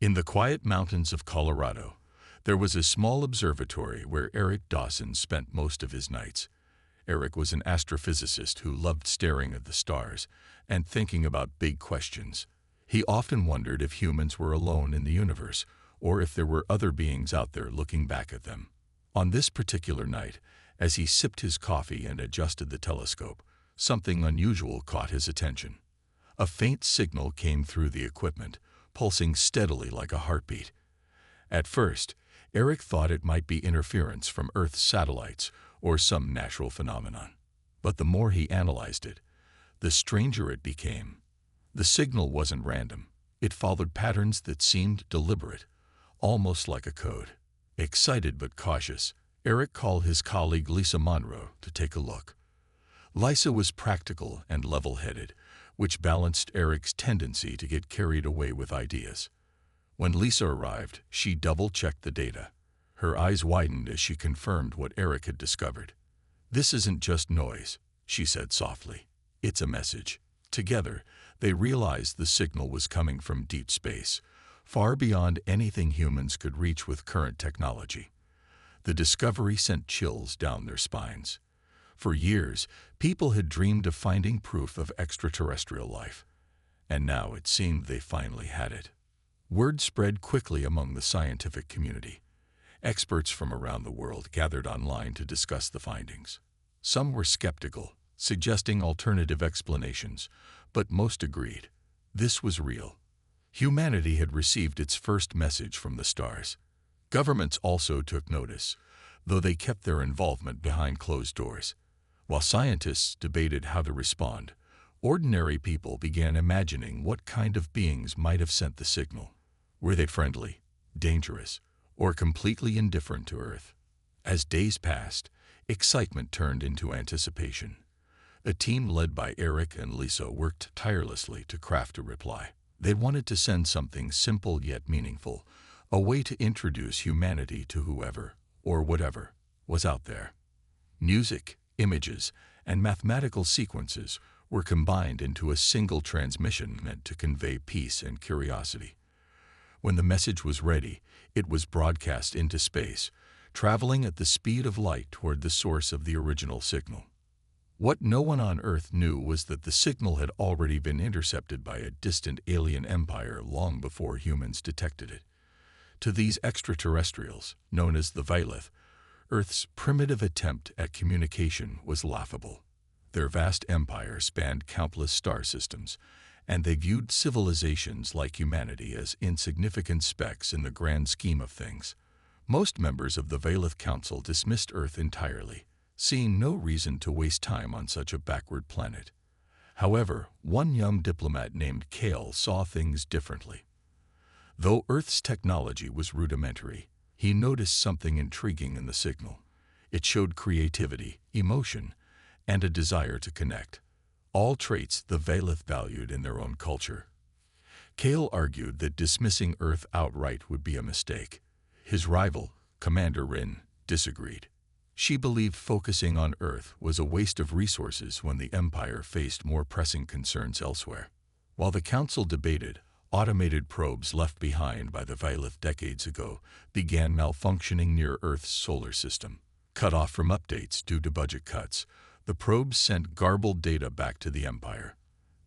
In the quiet mountains of Colorado, there was a small observatory where Eric Dawson spent most of his nights. Eric was an astrophysicist who loved staring at the stars and thinking about big questions. He often wondered if humans were alone in the universe, or if there were other beings out there looking back at them. On this particular night, as he sipped his coffee and adjusted the telescope, something unusual caught his attention. A faint signal came through the equipment, pulsing steadily like a heartbeat. At first, Eric thought it might be interference from Earth's satellites or some natural phenomenon. But the more he analyzed it, the stranger it became. The signal wasn't random. It followed patterns that seemed deliberate, almost like a code. Excited but cautious, Eric called his colleague Lisa Monroe to take a look. Lisa was practical and level-headed, which balanced Eric's tendency to get carried away with ideas. When Lisa arrived, she double-checked the data. Her eyes widened as she confirmed what Eric had discovered. "This isn't just noise," she said softly. "It's a message." Together, they realized the signal was coming from deep space, far beyond anything humans could reach with current technology. The discovery sent chills down their spines. For years, people had dreamed of finding proof of extraterrestrial life, and now it seemed they finally had it. Word spread quickly among the scientific community. Experts from around the world gathered online to discuss the findings. Some were skeptical, suggesting alternative explanations, but most agreed. This was real. Humanity had received its first message from the stars. Governments also took notice, though they kept their involvement behind closed doors. While scientists debated how to respond, ordinary people began imagining what kind of beings might have sent the signal. Were they friendly, dangerous, or completely indifferent to Earth? As days passed, excitement turned into anticipation. A team led by Eric and Lisa worked tirelessly to craft a reply. They wanted to send something simple yet meaningful, a way to introduce humanity to whoever, or whatever, was out there. Music, images, and mathematical sequences were combined into a single transmission meant to convey peace and curiosity. When the message was ready, it was broadcast into space, traveling at the speed of light toward the source of the original signal. What no one on Earth knew was that the signal had already been intercepted by a distant alien empire long before humans detected it. To these extraterrestrials, known as the Vailith, Earth's primitive attempt at communication was laughable. Their vast empire spanned countless star systems, and they viewed civilizations like humanity as insignificant specks in the grand scheme of things. Most members of the Vailith Council dismissed Earth entirely, seeing no reason to waste time on such a backward planet. However, one young diplomat named Kale saw things differently. Though Earth's technology was rudimentary, he noticed something intriguing in the signal. It showed creativity, emotion, and a desire to connect, all traits the Vailith valued in their own culture. Kale argued that dismissing Earth outright would be a mistake. His rival, Commander Rin, disagreed. She believed focusing on Earth was a waste of resources when the Empire faced more pressing concerns elsewhere. While the Council debated, automated probes left behind by the Vailith decades ago began malfunctioning near Earth's solar system. Cut off from updates due to budget cuts, the probes sent garbled data back to the Empire.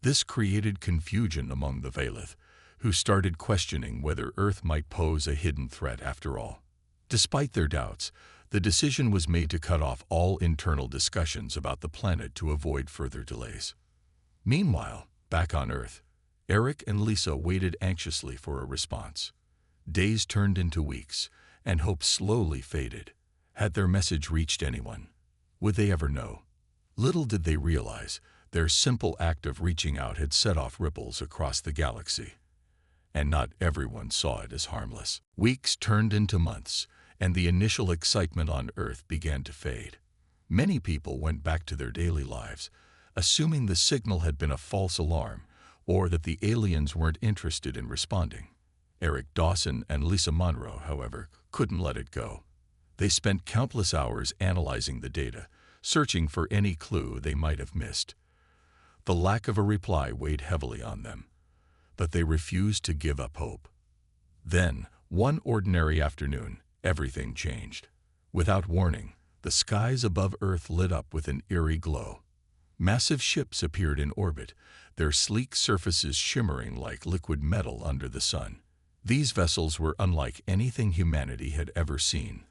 This created confusion among the Vailith, who started questioning whether Earth might pose a hidden threat after all. Despite their doubts, the decision was made to cut off all internal discussions about the planet to avoid further delays. Meanwhile, back on Earth, Eric and Lisa waited anxiously for a response. Days turned into weeks, and hope slowly faded. Had their message reached anyone? Would they ever know? Little did they realize, their simple act of reaching out had set off ripples across the galaxy. And not everyone saw it as harmless. Weeks turned into months, and the initial excitement on Earth began to fade. Many people went back to their daily lives, assuming the signal had been a false alarm, or that the aliens weren't interested in responding. Eric Dawson and Lisa Monroe, however, couldn't let it go. They spent countless hours analyzing the data, searching for any clue they might have missed. The lack of a reply weighed heavily on them, but they refused to give up hope. Then, one ordinary afternoon, everything changed. Without warning, the skies above Earth lit up with an eerie glow. Massive ships appeared in orbit, their sleek surfaces shimmering like liquid metal under the sun. These vessels were unlike anything humanity had ever seen,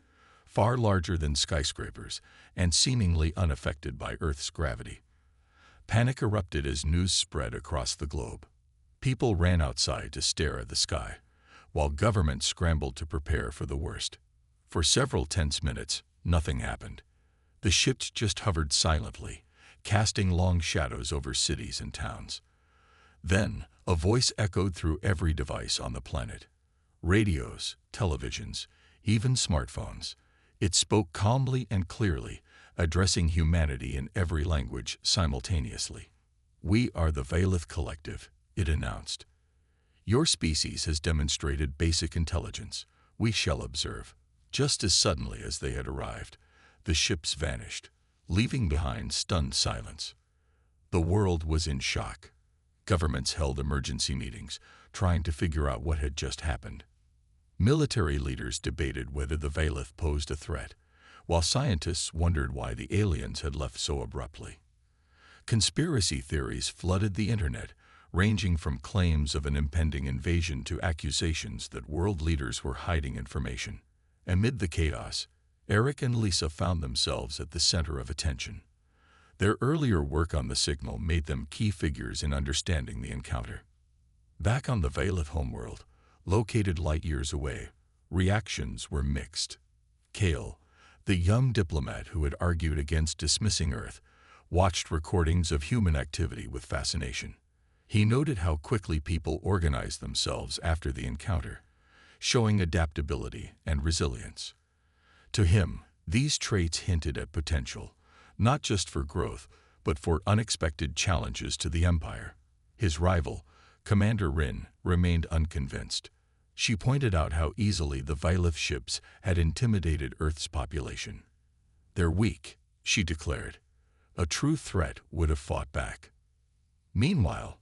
far larger than skyscrapers and seemingly unaffected by Earth's gravity. Panic erupted as news spread across the globe. People ran outside to stare at the sky, while governments scrambled to prepare for the worst. For several tense minutes, nothing happened. The ships just hovered silently, casting long shadows over cities and towns. Then, a voice echoed through every device on the planet. Radios, televisions, even smartphones. It spoke calmly and clearly, addressing humanity in every language simultaneously. "We are the Valith Collective," it announced. "Your species has demonstrated basic intelligence. We shall observe." Just as suddenly as they had arrived, the ships vanished, leaving behind stunned silence. The world was in shock. Governments held emergency meetings, trying to figure out what had just happened. Military leaders debated whether the Valith posed a threat, while scientists wondered why the aliens had left so abruptly. Conspiracy theories flooded the internet, ranging from claims of an impending invasion to accusations that world leaders were hiding information. Amid the chaos, Eric and Lisa found themselves at the center of attention. Their earlier work on the signal made them key figures in understanding the encounter. Back on the Valith homeworld, located light years away, reactions were mixed. Kale, the young diplomat who had argued against dismissing Earth, watched recordings of human activity with fascination. He noted how quickly people organized themselves after the encounter, showing adaptability and resilience. To him, these traits hinted at potential, not just for growth, but for unexpected challenges to the Empire. His rival, Commander Rin, remained unconvinced. She pointed out how easily the Valith ships had intimidated Earth's population. "They're weak," she declared. "A true threat would have fought back." Meanwhile,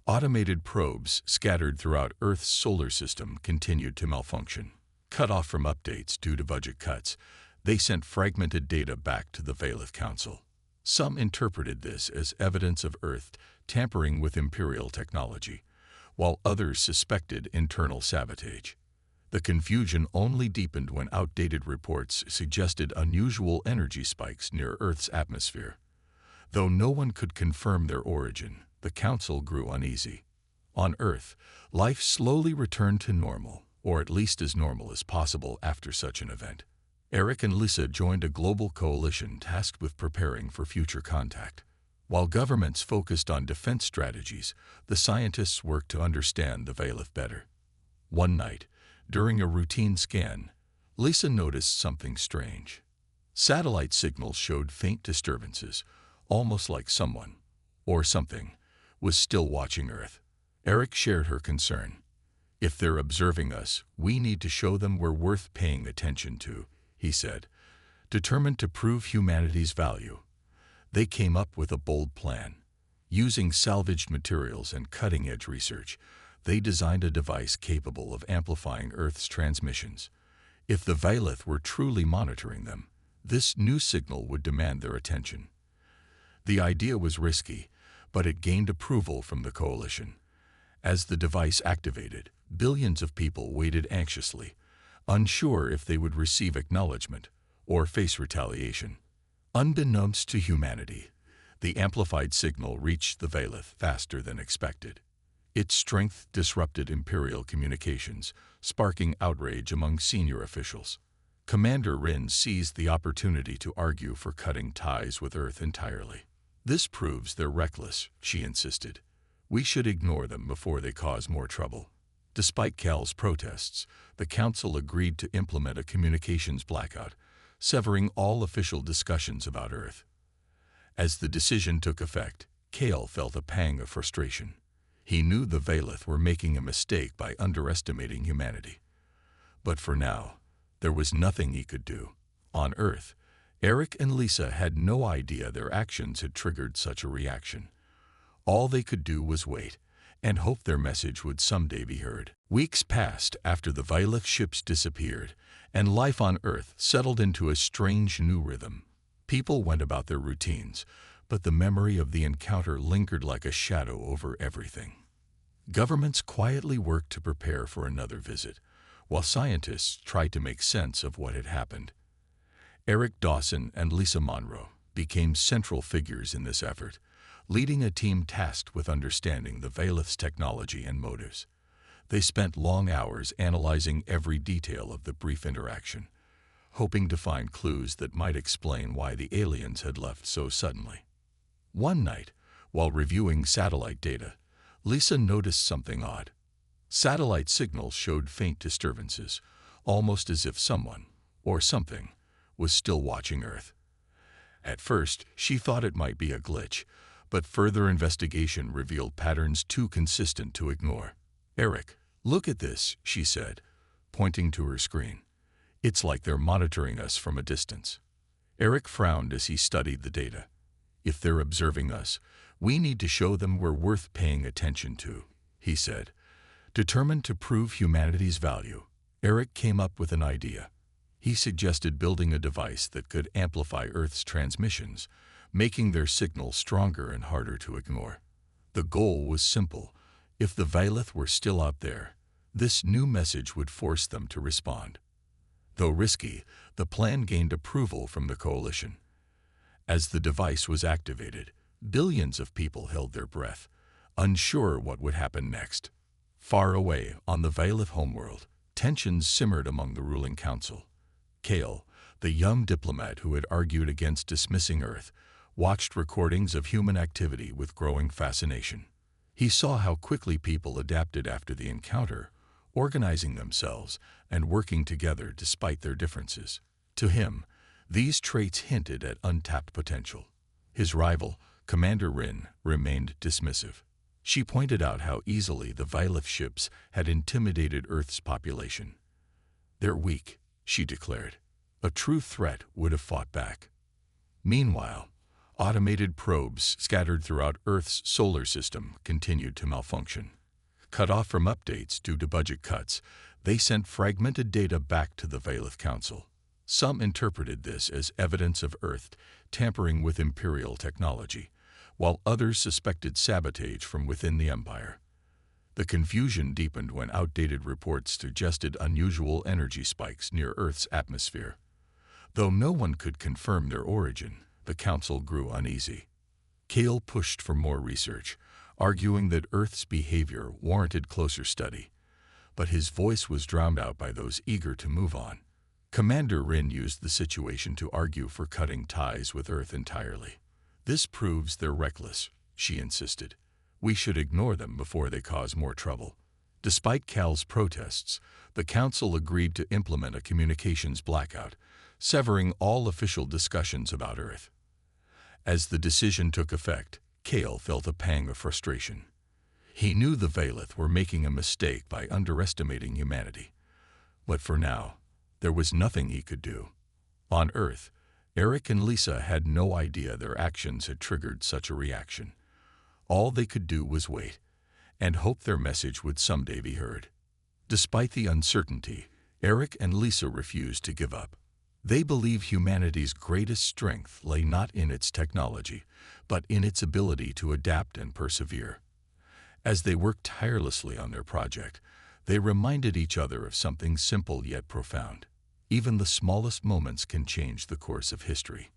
automated probes scattered throughout Earth's solar system continued to malfunction. Cut off from updates due to budget cuts, they sent fragmented data back to the Valith Council. Some interpreted this as evidence of Earth tampering with Imperial technology, while others suspected internal sabotage. The confusion only deepened when outdated reports suggested unusual energy spikes near Earth's atmosphere. Though no one could confirm their origin, the Council grew uneasy. On Earth, life slowly returned to normal, or at least as normal as possible after such an event. Eric and Lisa joined a global coalition tasked with preparing for future contact. While governments focused on defense strategies, the scientists worked to understand the Valith better. One night, during a routine scan, Lisa noticed something strange. Satellite signals showed faint disturbances, almost like someone, or something, was still watching Earth. Eric shared her concern. "If they're observing us, we need to show them we're worth paying attention to," he said, determined to prove humanity's value. They came up with a bold plan. Using salvaged materials and cutting-edge research, they designed a device capable of amplifying Earth's transmissions. If the Valith were truly monitoring them, this new signal would demand their attention. The idea was risky, but it gained approval from the coalition. As the device activated, billions of people waited anxiously, unsure if they would receive acknowledgement or face retaliation. Unbeknownst to humanity, the amplified signal reached the Valith faster than expected. Its strength disrupted Imperial communications, sparking outrage among senior officials. Commander Rin seized the opportunity to argue for cutting ties with Earth entirely. "This proves they're reckless," she insisted. "We should ignore them before they cause more trouble." Despite Cal's protests, the Council agreed to implement a communications blackout, severing all official discussions about Earth. As the decision took effect, Cal felt a pang of frustration. He knew the Valith were making a mistake by underestimating humanity. But for now, there was nothing he could do. On Earth, Eric and Lisa had no idea their actions had triggered such a reaction. All they could do was wait, and hoped their message would someday be heard. Weeks passed after the Violet ships disappeared, and life on Earth settled into a strange new rhythm. People went about their routines, but the memory of the encounter lingered like a shadow over everything. Governments quietly worked to prepare for another visit, while scientists tried to make sense of what had happened. Eric Dawson and Lisa Monroe became central figures in this effort, leading a team tasked with understanding the Valeth's technology and motives. They spent long hours analyzing every detail of the brief interaction, hoping to find clues that might explain why the aliens had left so suddenly. One night, while reviewing satellite data, Lisa noticed something odd. Satellite signals showed faint disturbances, almost as if someone, or something, was still watching Earth. At first, she thought it might be a glitch, but further investigation revealed patterns too consistent to ignore. "Eric, look at this," she said, pointing to her screen. "It's like they're monitoring us from a distance." Eric frowned as he studied the data. "If they're observing us, we need to show them we're worth paying attention to," he said. Determined to prove humanity's value, Eric came up with an idea. He suggested building a device that could amplify Earth's transmissions, making their signal stronger and harder to ignore. The goal was simple. If the Valeth were still out there, this new message would force them to respond. Though risky, the plan gained approval from the coalition. As the device was activated, billions of people held their breath, unsure what would happen next. Far away on the Valeth homeworld, tensions simmered among the ruling council. Kale, the young diplomat who had argued against dismissing Earth, watched recordings of human activity with growing fascination. He saw how quickly people adapted after the encounter, organizing themselves and working together despite their differences. To him, these traits hinted at untapped potential. His rival, Commander Rin, remained dismissive. She pointed out how easily the Valeth ships had intimidated Earth's population. "They're weak," she declared. "A true threat would have fought back." Meanwhile, automated probes scattered throughout Earth's solar system continued to malfunction. Cut off from updates due to budget cuts, they sent fragmented data back to the Valeth Council. Some interpreted this as evidence of Earth tampering with Imperial technology, while others suspected sabotage from within the Empire. The confusion deepened when outdated reports suggested unusual energy spikes near Earth's atmosphere. Though no one could confirm their origin, the Council grew uneasy. Kale pushed for more research, arguing that Earth's behavior warranted closer study, but his voice was drowned out by those eager to move on. Commander Rin used the situation to argue for cutting ties with Earth entirely. "This proves they're reckless," she insisted. "We should ignore them before they cause more trouble." Despite Cal's protests, the Council agreed to implement a communications blackout, severing all official discussions about Earth. As the decision took effect, Kale felt a pang of frustration. He knew the Valeth were making a mistake by underestimating humanity. But for now, there was nothing he could do. On Earth, Eric and Lisa had no idea their actions had triggered such a reaction. All they could do was wait, and hope their message would someday be heard. Despite the uncertainty, Eric and Lisa refused to give up. They believe humanity's greatest strength lay not in its technology, but in its ability to adapt and persevere. As they worked tirelessly on their project, they reminded each other of something simple yet profound. Even the smallest moments can change the course of history.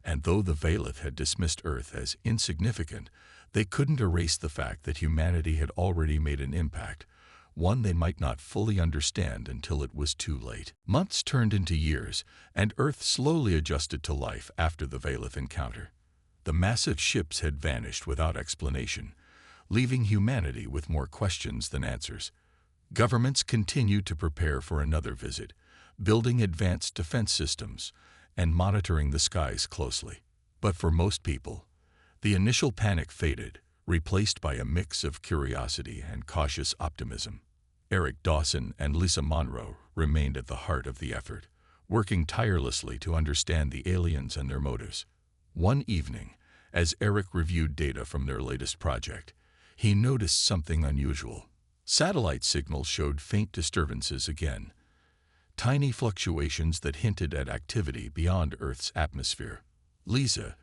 And though the Valeth had dismissed Earth as insignificant, they couldn't erase the fact that humanity had already made an impact, one they might not fully understand until it was too late. Months turned into years, and Earth slowly adjusted to life after the Valeth encounter. The massive ships had vanished without explanation, leaving humanity with more questions than answers. Governments continued to prepare for another visit, building advanced defense systems and monitoring the skies closely. But for most people, the initial panic faded, replaced by a mix of curiosity and cautious optimism. Eric Dawson and Lisa Monroe remained at the heart of the effort, working tirelessly to understand the aliens and their motives. One evening, as Eric reviewed data from their latest project, He noticed something unusual. Satellite signals showed faint disturbances again, tiny fluctuations that hinted at activity beyond Earth's atmosphere. "Lisa,"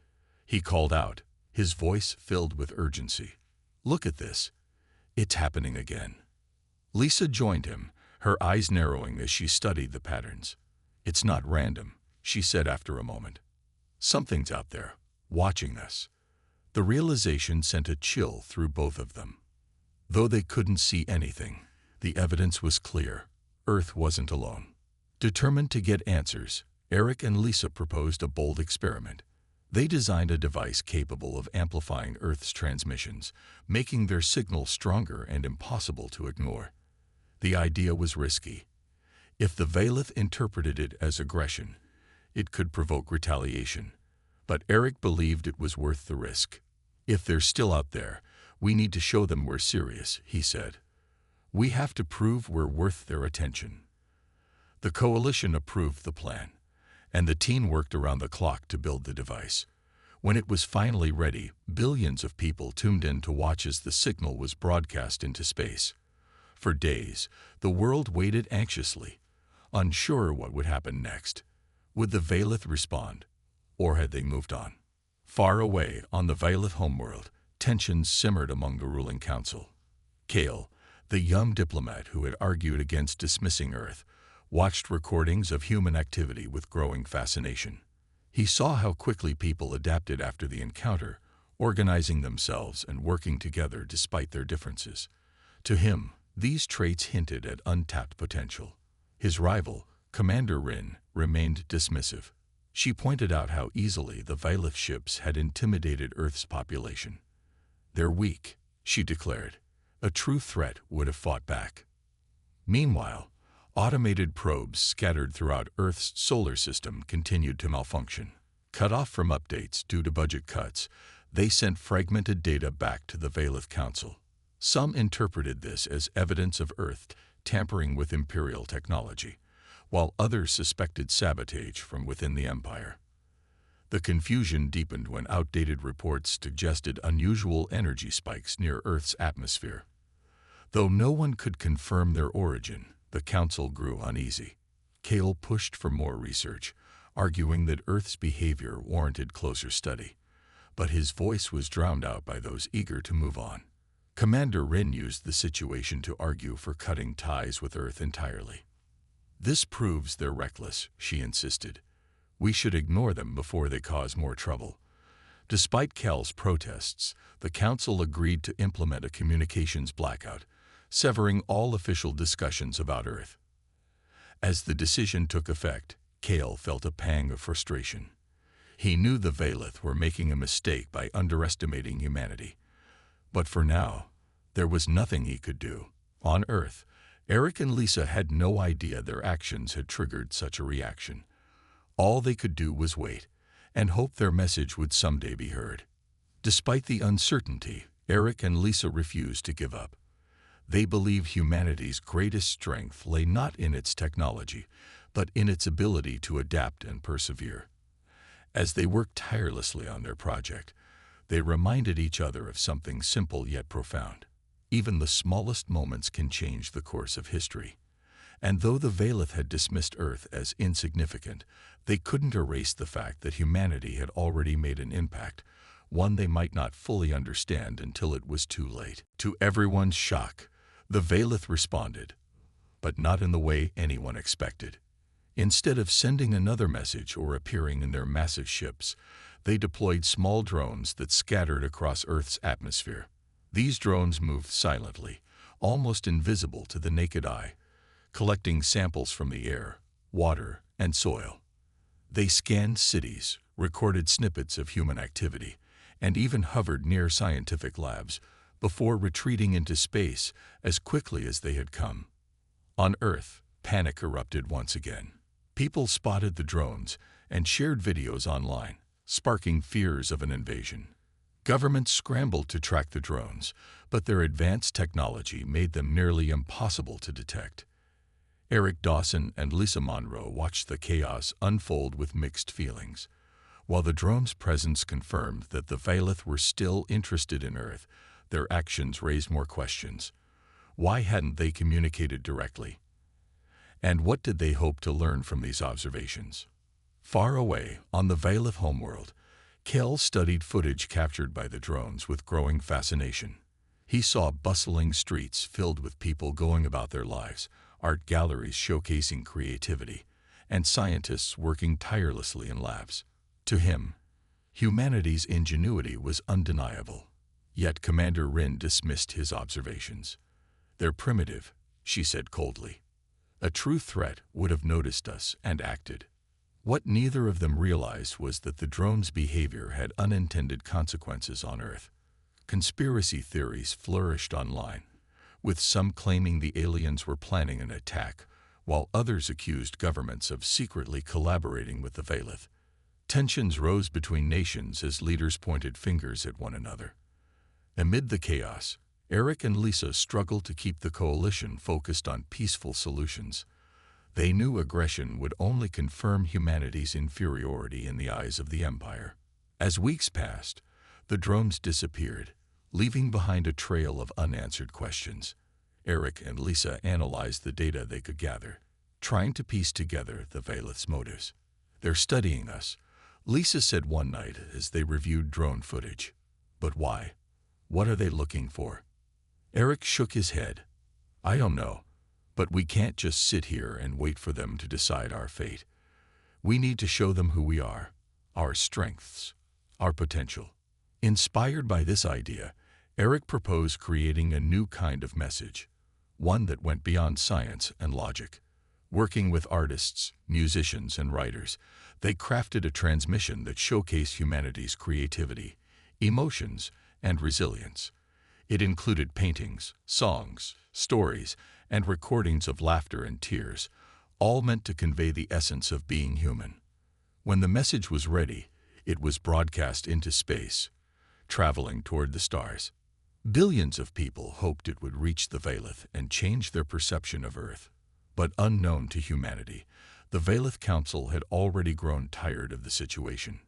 he called out, his voice filled with urgency. "Look at this. It's happening again." Lisa joined him, her eyes narrowing as she studied the patterns. "It's not random," she said after a moment. "Something's out there, watching us." The realization sent a chill through both of them. Though they couldn't see anything, the evidence was clear. Earth wasn't alone. Determined to get answers, Eric and Lisa proposed a bold experiment. They designed a device capable of amplifying Earth's transmissions, making their signal stronger and impossible to ignore. The idea was risky. If the Valith interpreted it as aggression, it could provoke retaliation. But Eric believed it was worth the risk. "If they're still out there, we need to show them we're serious," he said. "We have to prove we're worth their attention." The coalition approved the plan, and the team worked around the clock to build the device. When it was finally ready, billions of people tuned in to watch as the signal was broadcast into space. For days, the world waited anxiously, unsure what would happen next. Would the Valith respond, or had they moved on? Far away on the Valith homeworld, tensions simmered among the ruling council. Kale, the young diplomat who had argued against dismissing Earth, watched recordings of human activity with growing fascination. He saw how quickly people adapted after the encounter, organizing themselves and working together despite their differences. To him, these traits hinted at untapped potential. His rival, Commander Rin, remained dismissive. She pointed out how easily the Valith ships had intimidated Earth's population. "They're weak," she declared. "A true threat would have fought back." Meanwhile, automated probes scattered throughout Earth's solar system continued to malfunction. Cut off from updates due to budget cuts, they sent fragmented data back to the Valith Council. Some interpreted this as evidence of Earth tampering with Imperial technology, while others suspected sabotage from within the Empire. The confusion deepened when outdated reports suggested unusual energy spikes near Earth's atmosphere. Though no one could confirm their origin, the Council grew uneasy. Kale pushed for more research, arguing that Earth's behavior warranted closer study, but his voice was drowned out by those eager to move on. Commander Rin used the situation to argue for cutting ties with Earth entirely. "This proves they're reckless," she insisted. "We should ignore them before they cause more trouble." Despite Kel's protests, the Council agreed to implement a communications blackout, severing all official discussions about Earth. As the decision took effect, Kale felt a pang of frustration. He knew the Valith were making a mistake by underestimating humanity. But for now, there was nothing he could do. On Earth, Eric and Lisa had no idea their actions had triggered such a reaction. All they could do was wait, and hope their message would someday be heard. Despite the uncertainty, Eric and Lisa refused to give up. They believed humanity's greatest strength lay not in its technology, but in its ability to adapt and persevere. As they worked tirelessly on their project, they reminded each other of something simple yet profound. Even the smallest moments can change the course of history. And though the Valith had dismissed Earth as insignificant, they couldn't erase the fact that humanity had already made an impact, one they might not fully understand until it was too late. To everyone's shock, the Valith responded, but not in the way anyone expected. Instead of sending another message or appearing in their massive ships, they deployed small drones that scattered across Earth's atmosphere. These drones moved silently, almost invisible to the naked eye, collecting samples from the air, water, and soil. They scanned cities, recorded snippets of human activity, and even hovered near scientific labs before retreating into space as quickly as they had come. On Earth, panic erupted once again. People spotted the drones and shared videos online, sparking fears of an invasion. Governments scrambled to track the drones, but their advanced technology made them nearly impossible to detect. Eric Dawson and Lisa Monroe watched the chaos unfold with mixed feelings. While the drone's presence confirmed that the Valith were still interested in Earth, their actions raised more questions. Why hadn't they communicated directly? And what did they hope to learn from these observations? Far away, on the Valeth homeworld, Kel studied footage captured by the drones with growing fascination. He saw bustling streets filled with people going about their lives, art galleries showcasing creativity, and scientists working tirelessly in labs. To him, humanity's ingenuity was undeniable. Yet Commander Rin dismissed his observations. "They're primitive," she said coldly. "A true threat would have noticed us and acted." What neither of them realized was that the drones' behavior had unintended consequences on Earth. Conspiracy theories flourished online, with some claiming the aliens were planning an attack, while others accused governments of secretly collaborating with the Valeth. Tensions rose between nations as leaders pointed fingers at one another. Amid the chaos, Eric and Lisa struggled to keep the coalition focused on peaceful solutions. They knew aggression would only confirm humanity's inferiority in the eyes of the Empire. As weeks passed, the drones disappeared, leaving behind a trail of unanswered questions. Eric and Lisa analyzed the data they could gather, trying to piece together the Valeth's motives. "They're studying us," Lisa said one night as they reviewed drone footage. "But why? What are they looking for?" Eric shook his head. "I don't know, but we can't just sit here and wait for them to decide our fate. We need to show them who we are, our strengths, our potential." Inspired by this idea, Eric proposed creating a new kind of message, one that went beyond science and logic. Working with artists, musicians, and writers, they crafted a transmission that showcased humanity's creativity, emotions, and resilience. It included paintings, songs, stories, and recordings of laughter and tears, all meant to convey the essence of being human. When the message was ready, it was broadcast into space, traveling toward the stars. Billions of people hoped it would reach the Valeth and change their perception of Earth. But unknown to humanity, the Valeth Council had already grown tired of the situation.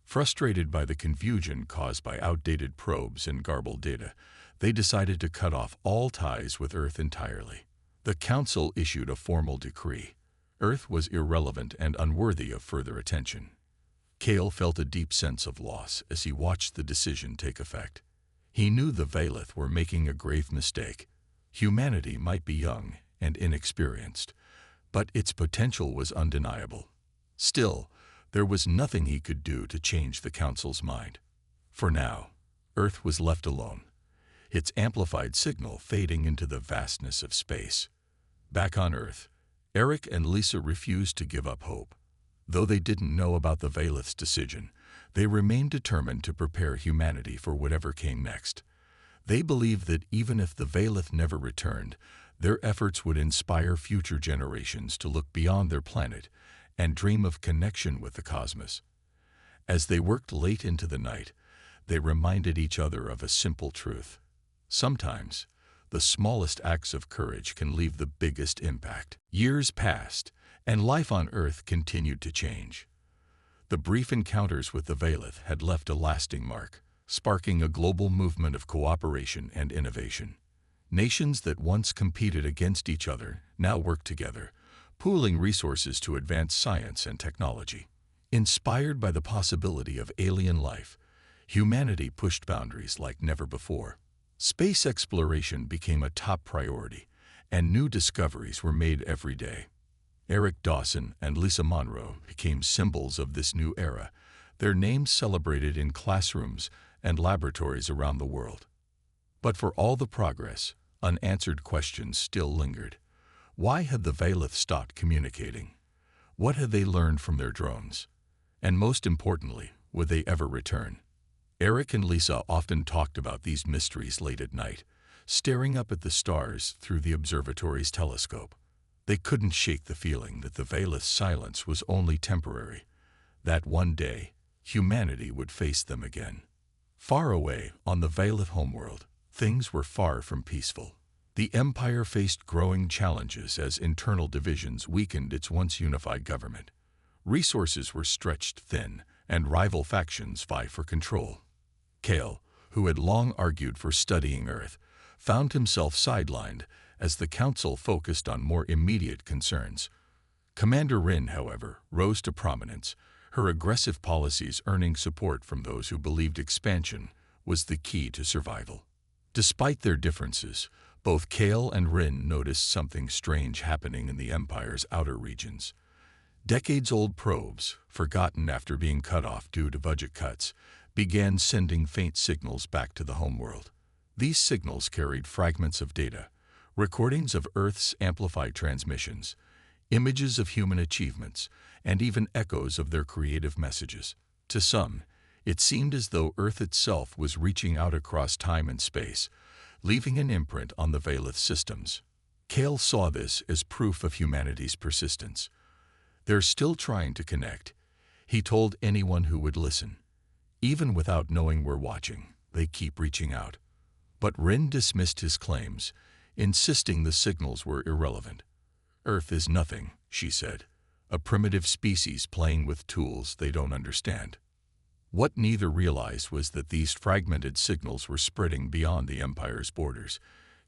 Frustrated by the confusion caused by outdated probes and garbled data, they decided to cut off all ties with Earth entirely. The Council issued a formal decree. Earth was irrelevant and unworthy of further attention. Cale felt a deep sense of loss as he watched the decision take effect. He knew the Valeth were making a grave mistake. Humanity might be young and inexperienced, but its potential was undeniable. Still, there was nothing he could do to change the Council's mind. For now, Earth was left alone, its amplified signal fading into the vastness of space. Back on Earth, Eric and Lisa refused to give up hope. Though they didn't know about the Valeth's decision, they remained determined to prepare humanity for whatever came next. They believed that even if the Valeth never returned, their efforts would inspire future generations to look beyond their planet and dream of connection with the cosmos. As they worked late into the night, they reminded each other of a simple truth. Sometimes, the smallest acts of courage can leave the biggest impact. Years passed, and life on Earth continued to change. The brief encounters with the Valeth had left a lasting mark, sparking a global movement of cooperation and innovation. Nations that once competed against each other now work together, pooling resources to advance science and technology. Inspired by the possibility of alien life, humanity pushed boundaries like never before. Space exploration became a top priority, and new discoveries were made every day. Eric Dawson and Lisa Monroe became symbols of this new era, their names celebrated in classrooms and laboratories around the world. But for all the progress, unanswered questions still lingered. Why had the Valeth stopped communicating? What had they learned from their drones? And most importantly, would they ever return? Eric and Lisa often talked about these mysteries late at night, staring up at the stars through the observatory's telescope. They couldn't shake the feeling that the Valeth's silence was only temporary, that one day humanity would face them again. Far away on the Valeth homeworld, things were far from peaceful. The Empire faced growing challenges as internal divisions weakened its once unified government. Resources were stretched thin, and rival factions vied for control. Cale, who had long argued for studying Earth, found himself sidelined as the Council focused on more immediate concerns. Commander Rin, however, rose to prominence, her aggressive policies earning support from those who believed expansion was the key to survival. Despite their differences, both Kale and Rin noticed something strange happening in the Empire's outer regions. Decades-old probes, forgotten after being cut off due to budget cuts, began sending faint signals back to the homeworld. These signals carried fragments of data, recordings of Earth's amplified transmissions, images of human achievements, and even echoes of their creative messages. To some, it seemed as though Earth itself was reaching out across time and space, leaving an imprint on the Valith systems. Kale saw this as proof of humanity's persistence. "They're still trying to connect," he told anyone who would listen. "Even without knowing we're watching, they keep reaching out." But Rin dismissed his claims, insisting the signals were irrelevant. "Earth is nothing," she said, "a primitive species playing with tools they don't understand." What neither realized was that these fragmented signals were spreading beyond the Empire's borders,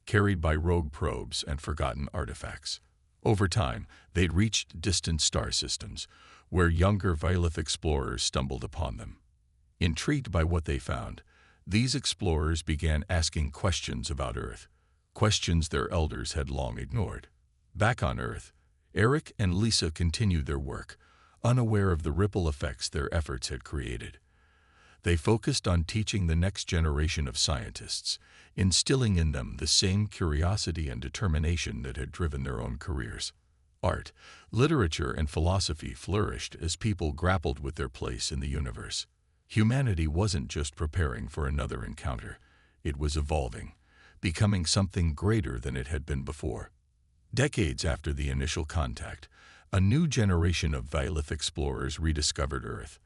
carried by rogue probes and forgotten artifacts. Over time, they'd reached distant star systems, where younger Valith explorers stumbled upon them. Intrigued by what they found, these explorers began asking questions about Earth, questions their elders had long ignored. Back on Earth, Eric and Lisa continued their work, unaware of the ripple effects their efforts had created. They focused on teaching the next generation of scientists, instilling in them the same curiosity and determination that had driven their own careers. Art, literature, and philosophy flourished as people grappled with their place in the universe. Humanity wasn't just preparing for another encounter, it was evolving, becoming something greater than it had been before. Decades after the initial contact, a new generation of Valith explorers rediscovered Earth.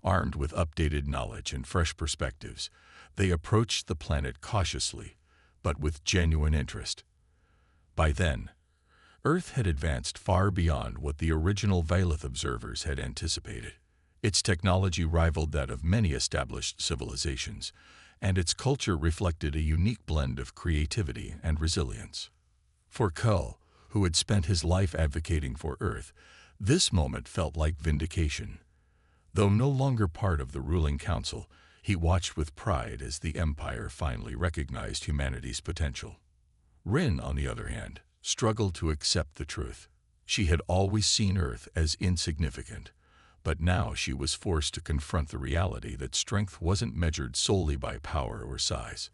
Armed with updated knowledge and fresh perspectives, they approached the planet cautiously, but with genuine interest. By then, Earth had advanced far beyond what the original Valith observers had anticipated. Its technology rivaled that of many established civilizations, and its culture reflected a unique blend of creativity and resilience. For Kull, who had spent his life advocating for Earth, this moment felt like vindication. Though no longer part of the ruling council, he watched with pride as the Empire finally recognized humanity's potential. Rin, on the other hand, struggled to accept the truth. She had always seen Earth as insignificant, but now she was forced to confront the reality that strength wasn't measured solely by power or size.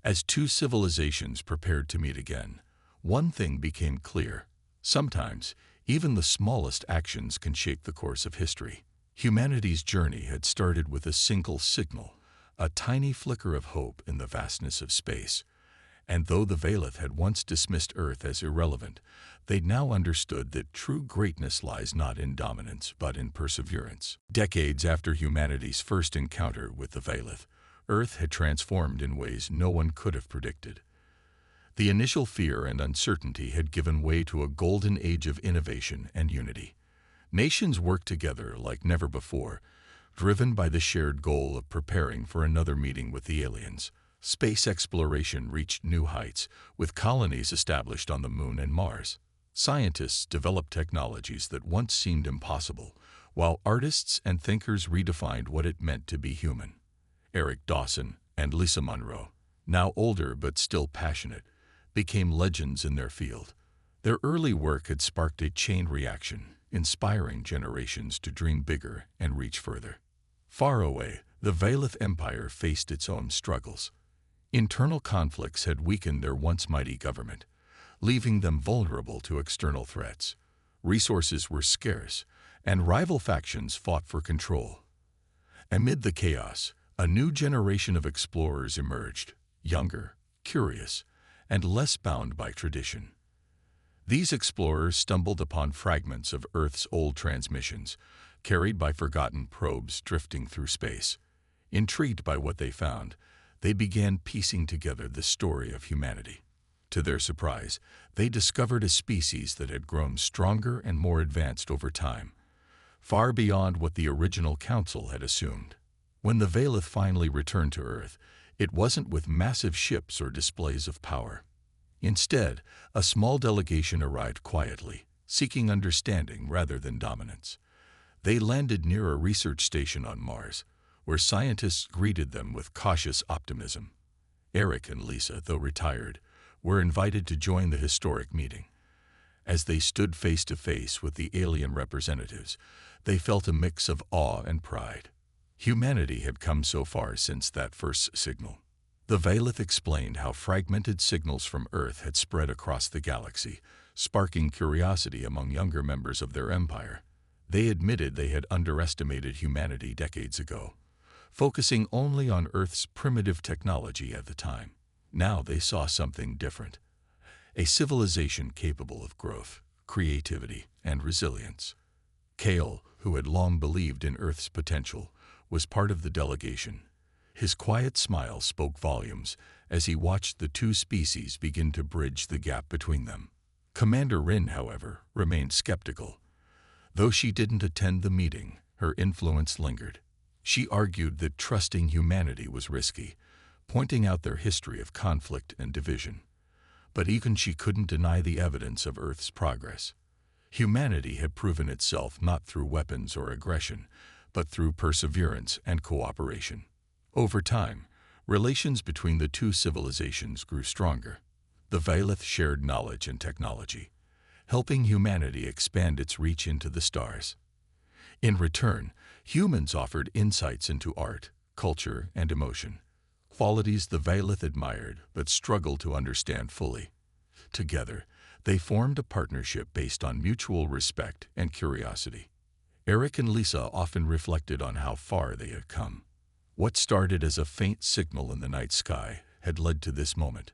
As two civilizations prepared to meet again, one thing became clear: sometimes, even the smallest actions can shape the course of history. Humanity's journey had started with a single signal, a tiny flicker of hope in the vastness of space. And though the Valith had once dismissed Earth as irrelevant, they now understood that true greatness lies not in dominance, but in perseverance. Decades after humanity's first encounter with the Valith, Earth had transformed in ways no one could have predicted. The initial fear and uncertainty had given way to a golden age of innovation and unity. Nations worked together like never before, driven by the shared goal of preparing for another meeting with the aliens. Space exploration reached new heights, with colonies established on the Moon and Mars. Scientists developed technologies that once seemed impossible, while artists and thinkers redefined what it meant to be human. Eric Dawson and Lisa Munro, now older but still passionate, became legends in their field. Their early work had sparked a chain reaction, inspiring generations to dream bigger and reach further. Far away, the Valith Empire faced its own struggles. Internal conflicts had weakened their once mighty government, leaving them vulnerable to external threats. Resources were scarce, and rival factions fought for control. Amid the chaos, a new generation of explorers emerged, younger, curious, and less bound by tradition. These explorers stumbled upon fragments of Earth's old transmissions, carried by forgotten probes drifting through space. Intrigued by what they found, they began piecing together the story of humanity. To their surprise, they discovered a species that had grown stronger and more advanced over time, far beyond what the original council had assumed. When the Valith finally returned to Earth, It wasn't with massive ships or displays of power. Instead, a small delegation arrived quietly, seeking understanding rather than dominance. They landed near a research station on Mars, where scientists greeted them with cautious optimism. Eric and Lisa, though retired, were invited to join the historic meeting. As they stood face to face with the alien representatives, they felt a mix of awe and pride. Humanity had come so far since that first signal. The Vailith explained how fragmented signals from Earth had spread across the galaxy, sparking curiosity among younger members of their empire. They admitted they had underestimated humanity decades ago, focusing only on Earth's primitive technology at the time. Now they saw something different. A civilization capable of growth, creativity, and resilience. Kale, who had long believed in Earth's potential, was part of the delegation. His quiet smile spoke volumes as he watched the two species begin to bridge the gap between them. Commander Rin, however, remained skeptical. Though she didn't attend the meeting, her influence lingered. She argued that trusting humanity was risky, pointing out their history of conflict and division. But even she couldn't deny the evidence of Earth's progress. Humanity had proven itself not through weapons or aggression, but through perseverance and cooperation. Over time, relations between the two civilizations grew stronger. The Vailith shared knowledge and technology, helping humanity expand its reach into the stars. In return, humans offered insights into art, culture, and emotion, qualities the Vailith admired but struggled to understand fully. Together, they formed a partnership based on mutual respect and curiosity. Eric and Lisa often reflected on how far they had come. What started as a faint signal in the night sky had led to this moment.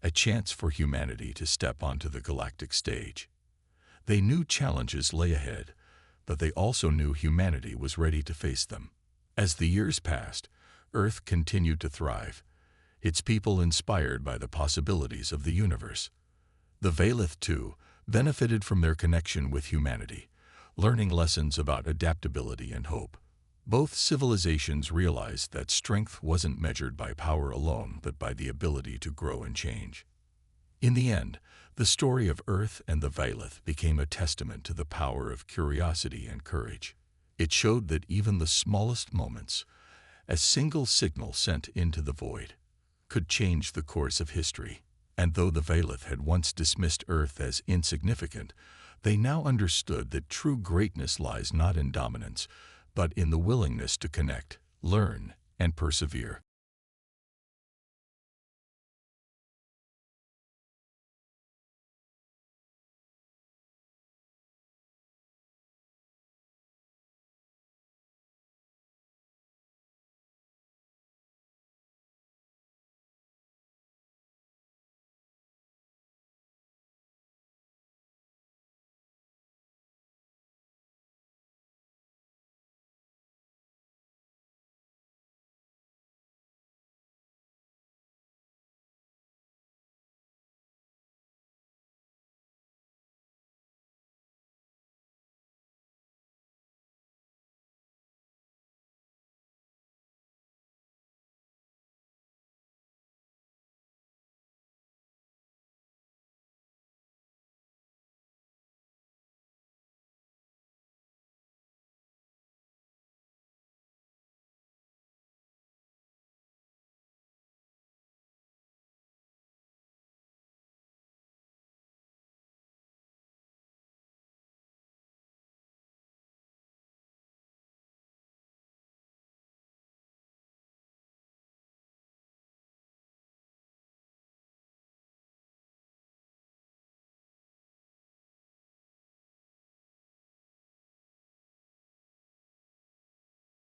A chance for humanity to step onto the galactic stage. They knew challenges lay ahead, but they also knew humanity was ready to face them. As the years passed, Earth continued to thrive, its people inspired by the possibilities of the universe. The Vailith, too, benefited from their connection with humanity, learning lessons about adaptability and hope. Both civilizations realized that strength wasn't measured by power alone, but by the ability to grow and change. In the end, the story of Earth and the Vailith became a testament to the power of curiosity and courage. It showed that even the smallest moments, a single signal sent into the void, could change the course of history. And though the Vailith had once dismissed Earth as insignificant, they now understood that true greatness lies not in dominance, but in the willingness to connect, learn, and persevere.